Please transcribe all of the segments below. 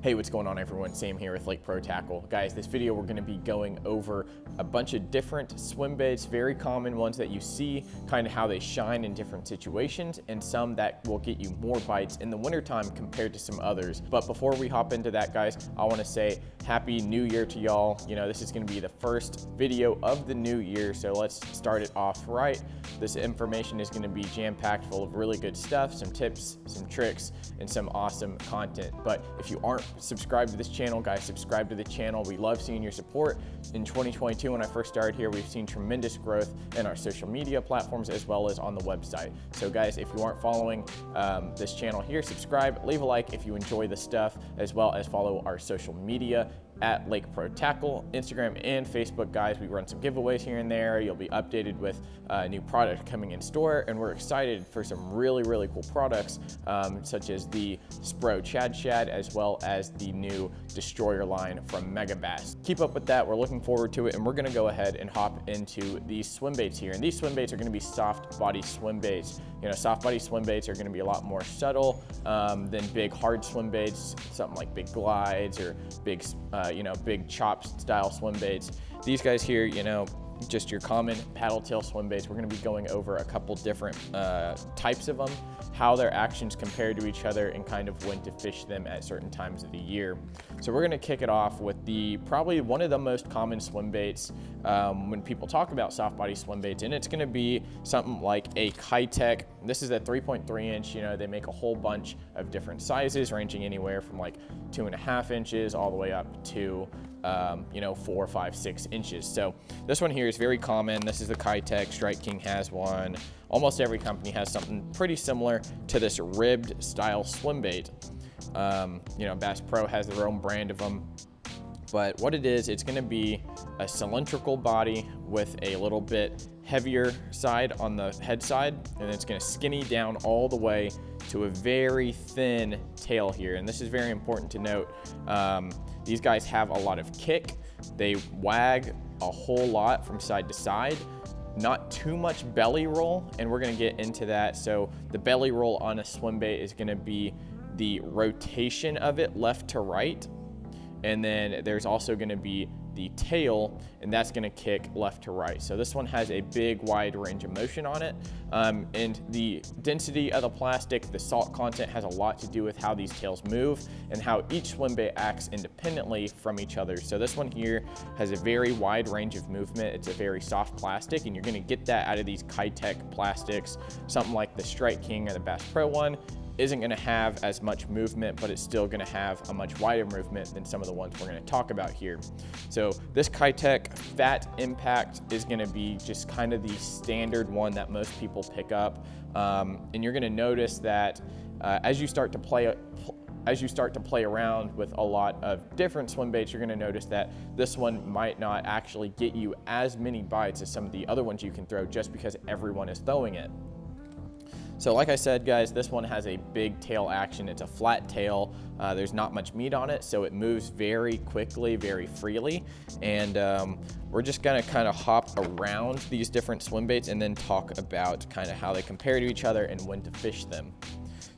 Hey, what's going on everyone? Sam here with Lake Pro Tackle. Guys, this video we're gonna be going over a bunch of different swim baits, very common ones that you see, kind of how they shine in different situations, and some that will get you more bites in the wintertime compared to some others. But before we hop into that, guys, I wanna say Happy New Year to y'all. You know, this is gonna be the first video of the new year, so let's start it off right. This information is gonna be jam-packed full of really good stuff, some tips, some tricks, and some awesome content. But if you aren't subscribed to this channel, guys, subscribe to the channel. We love seeing your support. In 2022, when I first started here, we've seen tremendous growth in our social media platforms as well as on the website. So guys, if you aren't following this channel here, subscribe, leave a like if you enjoy the stuff, as well as follow our social media at Lake Pro Tackle, Instagram and Facebook. Guys, we run some giveaways here and there. You'll be updated with new product coming in store, and we're excited for some really cool products, such as the Spro Chad Shad, as well as the new Destroyer line from Mega Bass. Keep up with that. We're looking forward to it, and we're gonna go ahead and hop into these swim baits here. And these swim baits are gonna be soft body swim baits. You know, soft body swim baits are gonna be a lot more subtle than big hard swim baits, something like big glides or big, big chop style swim baits. These guys here, you know, just your common paddle tail swim baits. We're gonna be going over a couple different types of them, how their actions compare to each other, and kind of when to fish them at certain times of the year. So we're gonna kick it off with probably one of the most common swim baits when people talk about soft body swim baits, and it's gonna be something like a Kitec. This is a 3.3 inch, you know, they make a whole bunch of different sizes ranging anywhere from like 2.5 inches all the way up to 4, 5, 6 inches. So this one here is very common. This is the Kitec. Strike King has one. Almost every company has something pretty similar to this ribbed style swim bait. Bass Pro has their own brand of them. But what it is, it's gonna be a cylindrical body with a little bit heavier side on the head side, and it's gonna skinny down all the way to a very thin tail here. And this is very important to note. These guys have a lot of kick. They wag a whole lot from side to side, not too much belly roll, and we're gonna get into that. So the belly roll on a swim bait is gonna be the rotation of it left to right. And then there's also gonna be the tail, and that's gonna kick left to right. So this one has a big wide range of motion on it. And the density of the plastic, the salt content, has a lot to do with how these tails move and how each swim bait acts independently from each other. So this one here has a very wide range of movement. It's a very soft plastic, and you're gonna get that out of these Kitec plastics. Something like the Strike King or the Bass Pro one isn't gonna have as much movement, but it's still gonna have a much wider movement than some of the ones we're gonna talk about here. So this Kitec Fat Impact is gonna be just kind of the standard one that most people pick up. And you're gonna notice that as you start to play around with a lot of different swim baits, you're gonna notice that this one might not actually get you as many bites as some of the other ones you can throw, just because everyone is throwing it. So like I said, guys, this one has a big tail action. It's a flat tail. There's not much meat on it, so it moves very quickly, very freely. And we're just gonna kind of hop around these different swim baits and then talk about kind of how they compare to each other and when to fish them.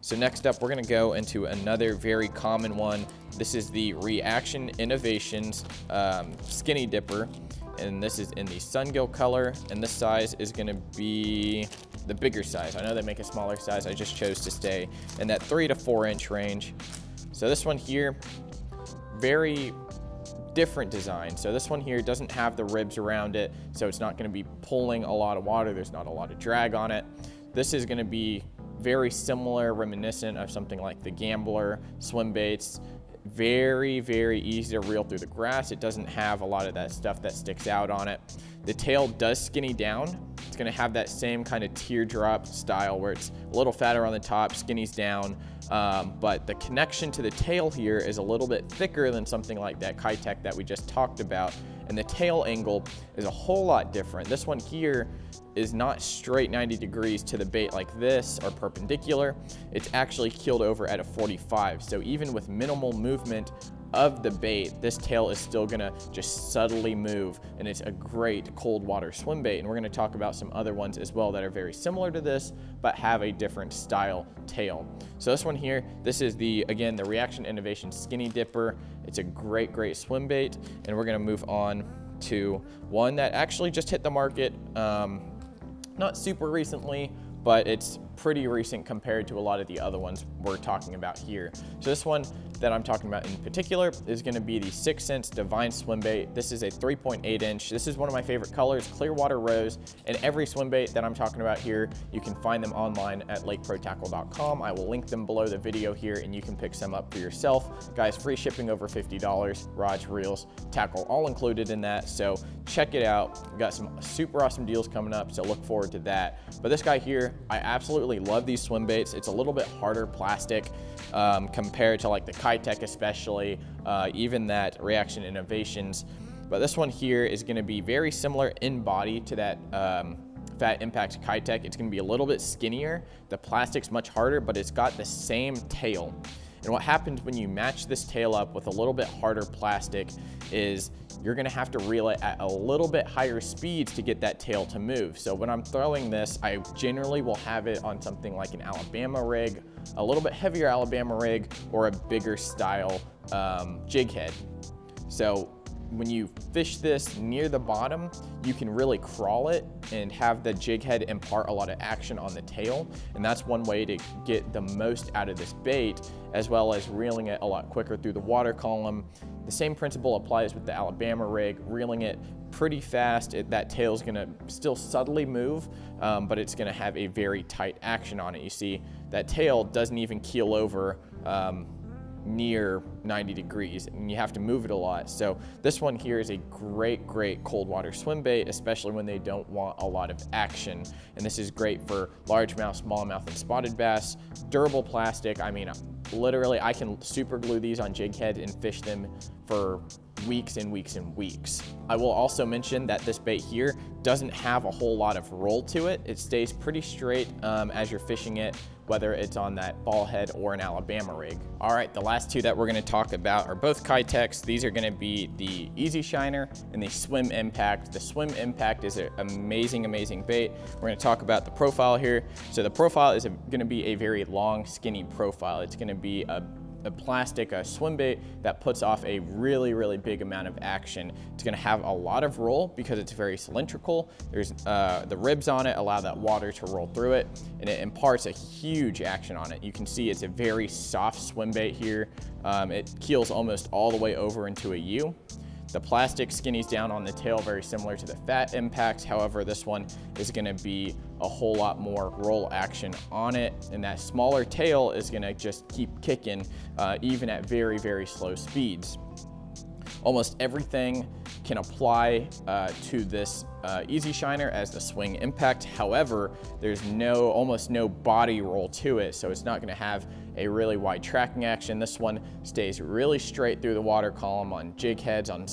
So next up, we're gonna go into another very common one. This is the Reaction Innovations Skinny Dipper. And this is in the Sungill color, and this size is gonna be the bigger size. I know they make a smaller size. I just chose to stay in that 3 to 4 inch range. So this one here, very different design. So this one here doesn't have the ribs around it, so it's not gonna be pulling a lot of water. There's not a lot of drag on it. This is gonna be very similar, reminiscent of something like the Gambler swim baits. Very easy to reel through the grass. It doesn't have a lot of that stuff that sticks out on it. The tail does skinny down. It's gonna have that same kind of teardrop style where it's a little fatter on the top, skinnies down, but the connection to the tail here is a little bit thicker than something like that Kitec that we just talked about, and the tail angle is a whole lot different. This one here is not straight 90 degrees to the bait like this or perpendicular. It's actually keeled over at a 45. So even with minimal movement of the bait, this tail is still gonna just subtly move, and it's a great cold water swim bait. And we're gonna talk about some other ones as well that are very similar to this, but have a different style tail. So this one here, this is again, the Reaction Innovation Skinny Dipper. It's a great swim bait, and we're gonna move on to one that actually just hit the market, not super recently, but it's pretty recent compared to a lot of the other ones we're talking about here. So this one that I'm talking about in particular is gonna be the 6th Sense Divine Swimbait. This is a 3.8 inch. This is one of my favorite colors, Clearwater Rose. And every swimbait that I'm talking about here, you can find them online at lakeprotackle.com. I will link them below the video here, and you can pick some up for yourself. Guys, free shipping over $50, rods, reels, tackle, all included in that. So check it out. We've got some super awesome deals coming up, so look forward to that. But this guy here, I absolutely love these swim baits. It's a little bit harder plastic compared to like the Kitec, especially even that Reaction Innovations. But this one here is going to be very similar in body to that Fat Impact Kitec. It's going to be a little bit skinnier. The plastic's much harder, but it's got the same tail. And what happens when you match this tail up with a little bit harder plastic is you're gonna have to reel it at a little bit higher speeds to get that tail to move. So when I'm throwing this, I generally will have it on something like an Alabama rig, a little bit heavier Alabama rig, or a bigger style jig head. So when you fish this near the bottom, you can really crawl it and have the jig head impart a lot of action on the tail. And that's one way to get the most out of this bait, as well as reeling it a lot quicker through the water column. The same principle applies with the Alabama rig, reeling it pretty fast. That tail's gonna still subtly move, but it's gonna have a very tight action on it. You see, that tail doesn't even keel over near 90 degrees, and you have to move it a lot. So this one here is a great cold water swim bait, especially when they don't want a lot of action. And this is great for largemouth, smallmouth, and spotted bass. Durable plastic. I mean, literally, I can super glue these on jig head and fish them for weeks and weeks and weeks. I will also mention that this bait here doesn't have a whole lot of roll to it. It stays pretty straight as you're fishing it, whether it's on that ball head or an Alabama rig. All right, the last two that we're gonna talk about are both Kitecs. These are gonna be the Easy Shiner and the Swim Impact. The Swim Impact is an amazing bait. We're gonna talk about the profile here. So the profile is gonna be a very long, skinny profile. It's gonna be a plastic swim bait that puts off a really big amount of action. It's gonna have a lot of roll because it's very cylindrical. There's the ribs on it allow that water to roll through it, and it imparts a huge action on it. You can see it's a very soft swim bait here. It keels almost all the way over into a U. The plastic skinnies down on the tail, very similar to the Fat Impact. However, this one is gonna be a whole lot more roll action on it, and that smaller tail is gonna just keep kicking even at very slow speeds. Almost everything can apply to this Easy Shiner as the Swing Impact. However, there's almost no body roll to it, so it's not gonna have a really wide tracking action. This one stays really straight through the water column on jig heads, on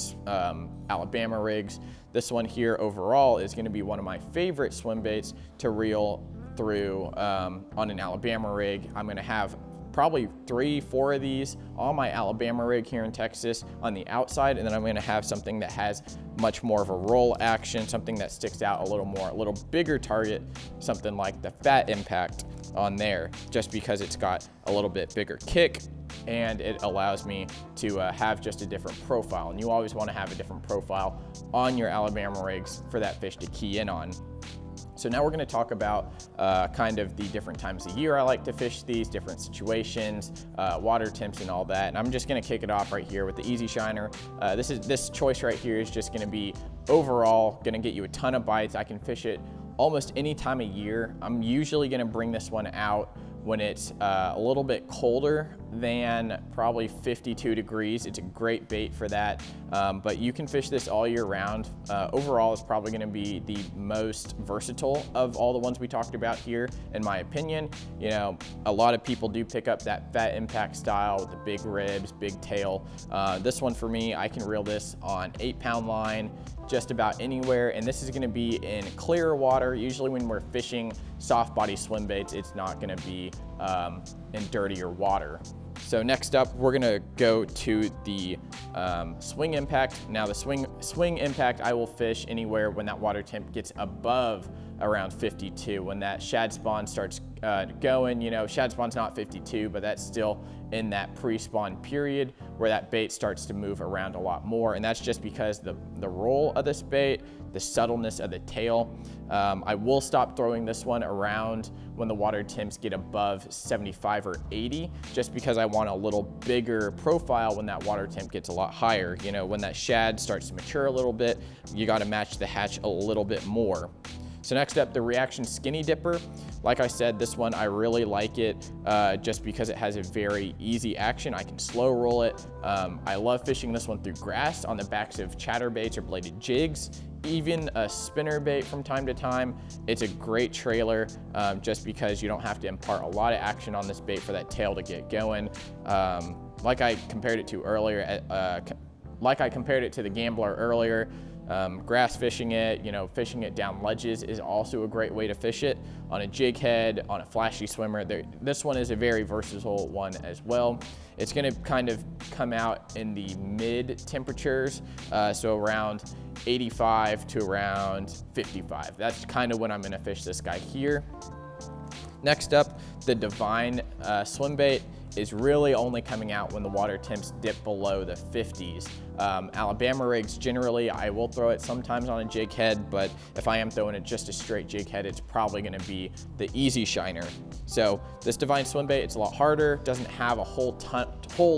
Alabama rigs. This one here overall is gonna be one of my favorite swim baits to reel through on an Alabama rig. I'm gonna have probably 3-4 of these on my Alabama rig here in Texas on the outside, and then I'm gonna have something that has much more of a roll action, something that sticks out a little more, a little bigger target, something like the Fat Impact on there, just because it's got a little bit bigger kick and it allows me to have just a different profile. And you always wanna have a different profile on your Alabama rigs for that fish to key in on. So now we're gonna talk about kind of the different times of year I like to fish these, different situations, water temps and all that. And I'm just gonna kick it off right here with the Easy Shiner. This choice right here is just gonna be overall gonna get you a ton of bites. I can fish it almost any time of year. I'm usually gonna bring this one out when it's a little bit colder than probably 52 degrees. It's a great bait for that, but you can fish this all year round. Overall, it's probably gonna be the most versatile of all the ones we talked about here, in my opinion. You know, a lot of people do pick up that Fat Impact style with the big ribs, big tail. This one for me, I can reel this on 8-pound line, just about anywhere, and this is gonna be in clearer water. Usually when we're fishing soft body swim baits, it's not gonna be in dirtier water. So next up, we're gonna go to the swing impact. Now the swing impact, I will fish anywhere when that water temp gets above around 52. When that shad spawn starts going, you know, shad spawn's not 52, but that's still in that pre-spawn period where that bait starts to move around a lot more. And that's just because the roll of this bait, the subtleness of the tail. I will stop throwing this one around when the water temps get above 75 or 80, just because I want a little bigger profile when that water temp gets a lot higher. You know, when that shad starts to mature a little bit, you got to match the hatch a little bit more. So next up, the Reaction Skinny Dipper. Like I said, this one, I really like it just because it has a very easy action. I can slow roll it. I love fishing this one through grass on the backs of chatterbaits or bladed jigs, even a spinner bait from time to time. It's a great trailer just because you don't have to impart a lot of action on this bait for that tail to get going. Like I compared it to earlier, like I compared it to the Gambler earlier, grass fishing it, you know, fishing it down ledges is also a great way to fish it. On a jig head, on a flashy swimmer, this one is a very versatile one as well. It's gonna kind of come out in the mid temperatures, so around 85 to around 55. That's kind of when I'm gonna fish this guy here. Next up, the Divine swim bait is really only coming out when the water temps dip below the 50s. Alabama rigs, generally, I will throw it sometimes on a jig head, but if I am throwing it just a straight jig head, it's probably gonna be the easy shiner. So this Divine swim bait, it's a lot harder, doesn't have a whole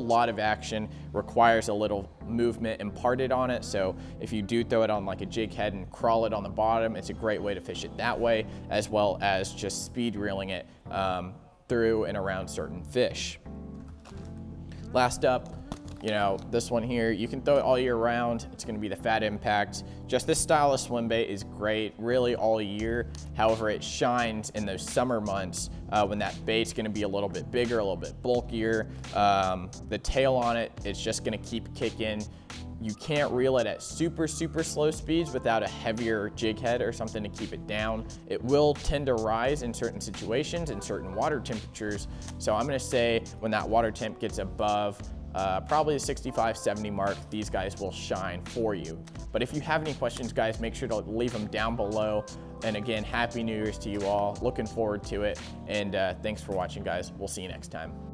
lot of action, requires a little movement imparted on it. So if you do throw it on like a jig head and crawl it on the bottom, it's a great way to fish it that way, as well as just speed reeling it through and around certain fish. Last up, you know, this one here, you can throw it all year round. It's gonna be the Fat Impact. Just this style of swim bait is great really all year. However, it shines in those summer months when that bait's gonna be a little bit bigger, a little bit bulkier. The tail on it, it's just gonna keep kicking. You can't reel it at super slow speeds without a heavier jig head or something to keep it down. It will tend to rise in certain situations, in certain water temperatures. So I'm gonna say when that water temp gets above probably the 65, 70 mark, these guys will shine for you. But if you have any questions, guys, make sure to leave them down below. And again, Happy New Year's to you all. Looking forward to it. And thanks for watching, guys. We'll see you next time.